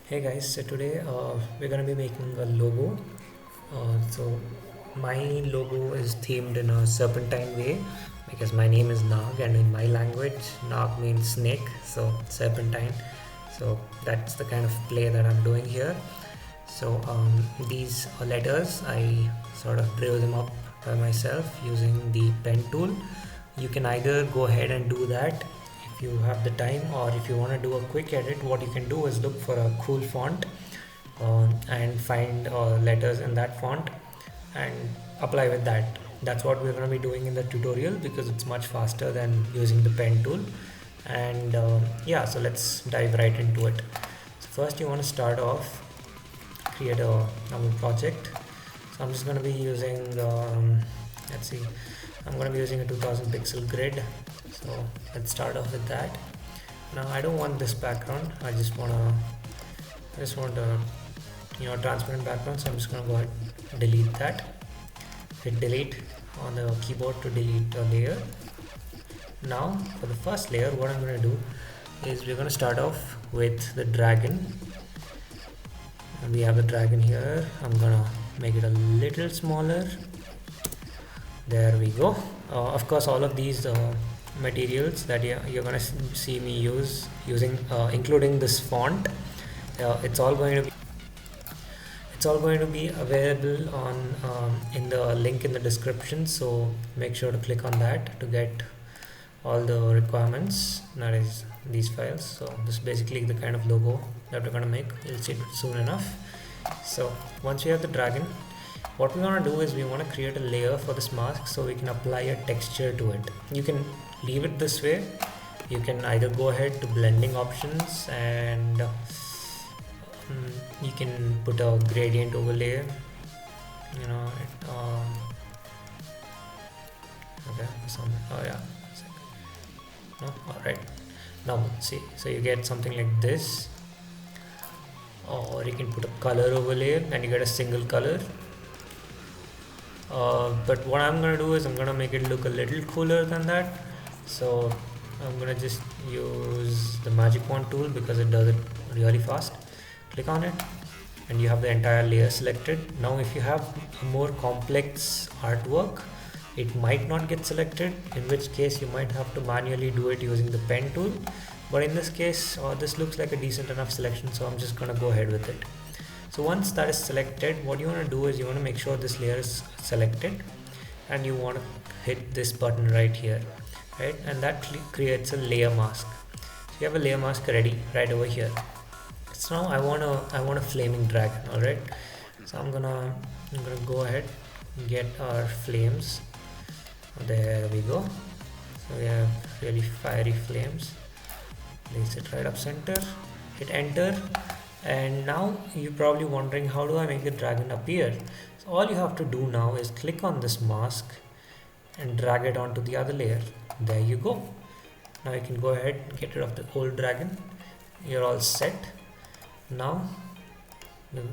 Hey guys, so today we're gonna be making a logo. So my logo is themed in a serpentine way because my name is Nag, and in my language, Nag means snake, so serpentine. So that's the kind of play that I'm doing here. So these letters, I sort of drew them up by myself using the pen tool. You can either go ahead and do that if you have the time, or if you want to do a quick edit, what you can do is look for a cool font and find letters in that font and apply with that. That's what we're going to be doing in the tutorial because it's much faster than using the pen tool. And yeah, so let's dive right into it. So first you want to start off, create a normal project. So I'm just going to be using let's see, I'm going to be using a 2000 pixel grid. So let's start off with that. Now I don't want this background, I just want a transparent background, so I'm just going to go ahead and delete that. Hit delete on the keyboard to delete a layer. Now for the first layer, what I'm going to do is we're going to start off with the dragon. And we have the dragon here. I'm gonna make it a little smaller. There we go. Of course, all of these materials that you're gonna see me using, including this font, it's all going to be available on in the link in the description. So make sure to click on that to get all the requirements, that is these files. So this is basically the kind of logo that we're going to make. You'll see it soon enough. So once we have the dragon, what we want to do is we want to create a layer for this mask so we can apply a texture to it. You can leave it this way, you can either go ahead to blending options and you can put a gradient overlay, okay, oh yeah, no, all right. Now see, so you get something like this, or you can put a color overlay and you get a single color. But what I'm gonna do is I'm gonna make it look a little cooler than that. So I'm gonna just use the magic wand tool because it does it really fast. Click on it and you have the entire layer selected. Now if you have a more complex artwork, it might not get selected, in which case you might have to manually do it using the pen tool. But in this case, this looks like a decent enough selection, so I'm just gonna go ahead with it. So once that is selected, what you want to do is you want to make sure this layer is selected and you want to hit this button right here, right? And that creates a layer mask. So you have a layer mask ready right over here. So now I want a flaming dragon. All right, so I'm gonna go ahead and get our flames. There we go. So we have really fiery flames. Place it right up center, hit enter, and now you're probably wondering, how do I make the dragon appear? So all you have to do now is click on this mask and drag it onto the other layer. There you go. Now you can go ahead and get rid of the old dragon. You're all set. Now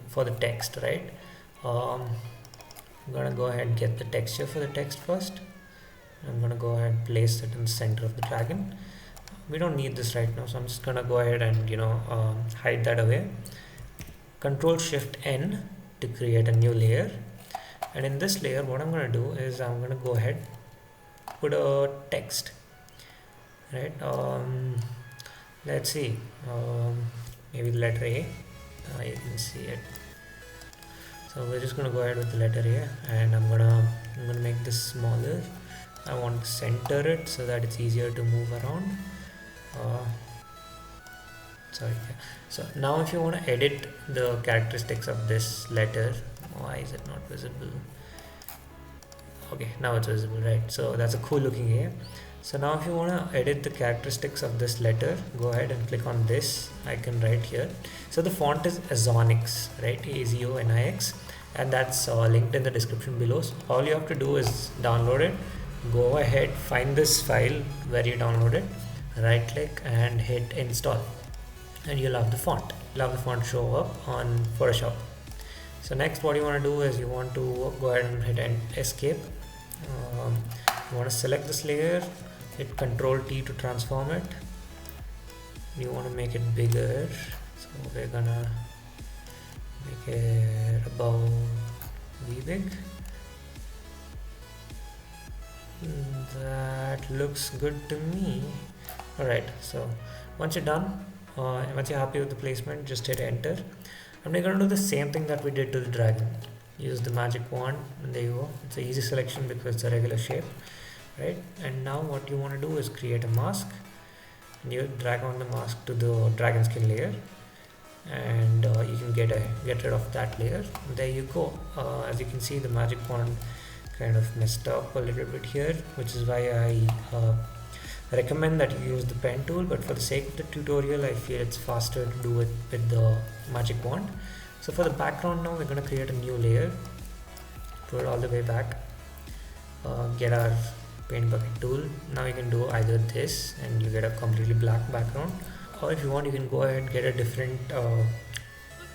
for the text, right? I'm gonna go ahead and get the texture for the text first. I'm gonna go ahead and place it in the center of the dragon. We don't need this right now, so I'm just gonna go ahead and hide that away. Control Shift N to create a new layer, and in this layer what I'm gonna do is I'm gonna go ahead, put a text, right? Let's see, maybe the letter A. You can see it. So we're just gonna go ahead with the letter A, and I'm gonna make this smaller. I want to center it so that it's easier to move around. So now if you want to edit the characteristics of this letter, why is it not visible? Okay, now it's visible, right? So that's a cool looking A. So now if you want to edit the characteristics of this letter, go ahead and click on this icon right here. So the font is Azonix, right? Azonix, and that's linked in the description below. So all you have to do is download it. Go ahead, find this file where you download it, right click and hit install, and you'll have the font. You'll have the font show up on Photoshop. So next what you want to do is you want to go ahead and hit escape. You want to select this layer, hit Ctrl T to transform it. You want to make it bigger, so we're gonna make it above V big. That looks good to me. Alright, so once you're done, once you're happy with the placement, just hit enter. And we're going to do the same thing that we did to the dragon. Use the magic wand, and there you go. It's an easy selection because it's a regular shape, right? And now what you want to do is create a mask, and you drag on the mask to the dragon skin layer, and you can get rid of that layer. And there you go. As you can see, the magic wand kind of messed up a little bit here, which is why I recommend that you use the pen tool, but for the sake of the tutorial I feel it's faster to do it with the magic wand. So for the background now, we're going to create a new layer, put it all the way back, get our paint bucket tool. Now you can do either this and you get a completely black background, or if you want you can go ahead and get a different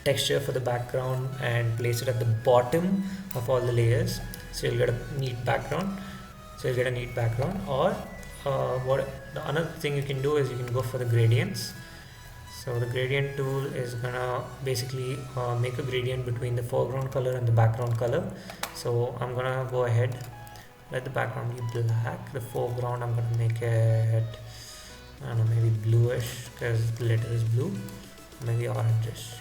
texture for the background and place it at the bottom of all the layers, so you'll get a neat background. Or another thing you can do is you can go for the gradients. So the gradient tool is gonna basically make a gradient between the foreground color and the background color. So I'm gonna go ahead, let the background be black, the foreground I'm gonna make it, I don't know, maybe bluish because the letter is blue, maybe orangish.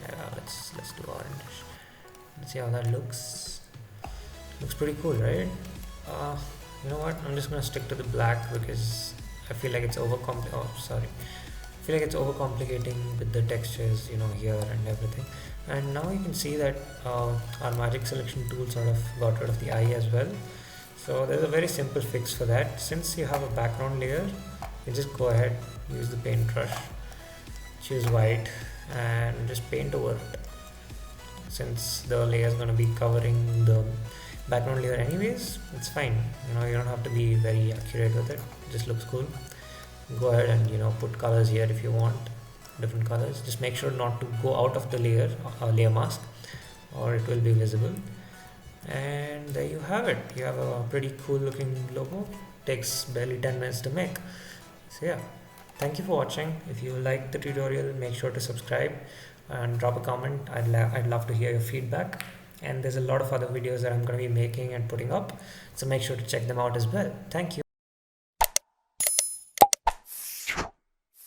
Yeah, let's do orangish. Let's see how that looks. Looks pretty cool, right? You know what? I'm just gonna stick to the black because I feel like it's overcomplicating with the textures, here and everything. And now you can see that our magic selection tool sort of got rid of the eye as well. So there's a very simple fix for that. Since you have a background layer, you just go ahead, use the paintbrush, choose white, and just paint over it. Since the layer is going to be covering the background layer anyways, it's fine. You don't have to be very accurate with it. It just looks cool. Go ahead and put colors here if you want, different colors. Just make sure not to go out of the layer mask, or it will be visible. And there you have it. You have a pretty cool looking logo. Takes barely 10 minutes to make. So yeah, thank you for watching. If you liked the tutorial, make sure to subscribe and drop a comment. I'd love to hear your feedback. And there's a lot of other videos that I'm going to be making and putting up, so make sure to check them out as well. Thank you.